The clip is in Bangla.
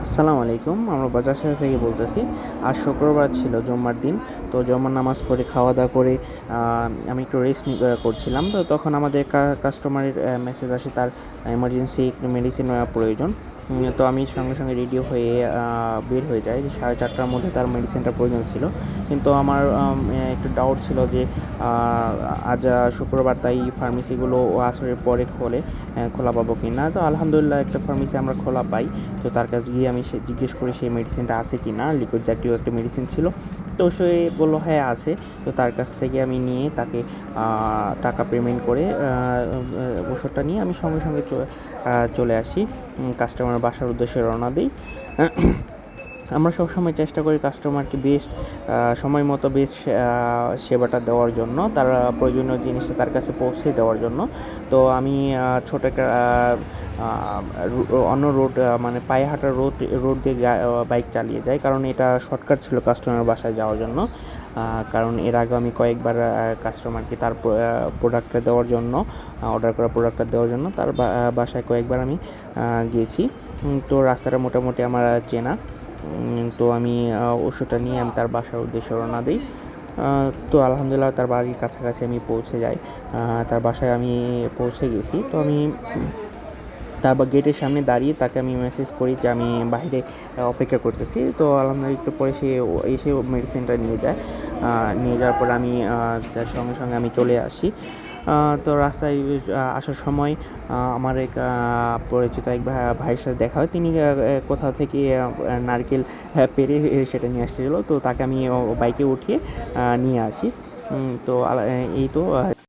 আসসালামু আলাইকুম। আমরা বাজার শহর থেকে বলতেছি। আজ শুক্রবার ছিল, জুম্মার দিন। তো জুম্মার নামাজ পড়ে খাওয়া-দাওয়া করে আমি একটু রেস্ট করছিলাম। তো তখন আমাদের কাস্টমারের মেসেজ আসে, তার এমার্জেন্সি একটু মেডিসিন প্রয়োজন। তো আমি সঙ্গে সঙ্গে রেডি হয়ে বের হয়ে যাই। 4:30টার মধ্যে তার মেডিসিনটা প্রয়োজন ছিল। কিন্তু আমার একটু ডাউট ছিল যে আজ শুক্রবার, তাই ফার্মেসিগুলো আসরের পরে খোলা পাবো কি না। তো আলহামদুলিল্লাহ একটা ফার্মেসি আমরা খোলা পাই। তো তার কাছে গিয়ে আমি জিজ্ঞেস করি সেই মেডিসিনটা আছে কি না, লিকুইড জাতীয় একটা মেডিসিন ছিল। তো সে বললো হ্যাঁ আছে। তো তার কাছ থেকে আমি নিয়ে তাকে টাকা পেমেন্ট করে ওষুধটা নিয়ে আমি সঙ্গে সঙ্গে চলে আসি, কাস্টমার বাসার উদ্দেশ্যে রওনা দিই। আমরা সবসময় চেষ্টা করি কাস্টমারকে বেস্ট সময় মতো বেস্ট সেবাটা দেওয়ার জন্য, তার প্রয়োজনীয় জিনিসটা তার কাছে পৌঁছে দেওয়ার জন্য। তো আমি ছোটো একটা অন্য রোড, মানে পায়ে হাঁটার রোড দিয়ে বাইক চালিয়ে যাই, কারণ এটা শর্টকাট ছিল কাস্টমার বাসায় যাওয়ার জন্য। কারণ এর আগে আমি কয়েকবার কাস্টমারকে তার প্রোডাক্টটা দেওয়ার জন্য, অর্ডার করা প্রোডাক্টটা দেওয়ার জন্য তার বাসায় কয়েকবার আমি গিয়েছি। তো রাস্তাটা মোটামুটি আমার চেনা। তো আমি ওষুধটা নিয়ে আমি তার বাসার উদ্দেশ্যে রওনা দিই। তো আলহামদুলিল্লাহ তার বাড়ির কাছাকাছি আমি পৌঁছে যাই। তার বাসায় আমি পৌঁছে গেছি। তো আমি তারপর গেটের সামনে দাঁড়িয়ে তাকে আমি মেসেজ করি যে আমি বাইরে অপেক্ষা করতেছি। তো আলহামদুলিল্লাহ একটু পরে সে এসে মেডিসিনটা নিয়ে যায়। নিয়ে যাওয়ার পর আমি তার সঙ্গে সঙ্গে আমি চলে আসি। তো রাস্তায় আসার সময় আমার এক পরিচিত এক ভাইয়ের সাথে দেখা হয়। তিনি কোথাও থেকে নারকেল পেড়ে সেটা নিয়ে আসছিলো। তো তাকে আমি বাইকে উঠিয়ে নিয়ে আসি। তো এই তো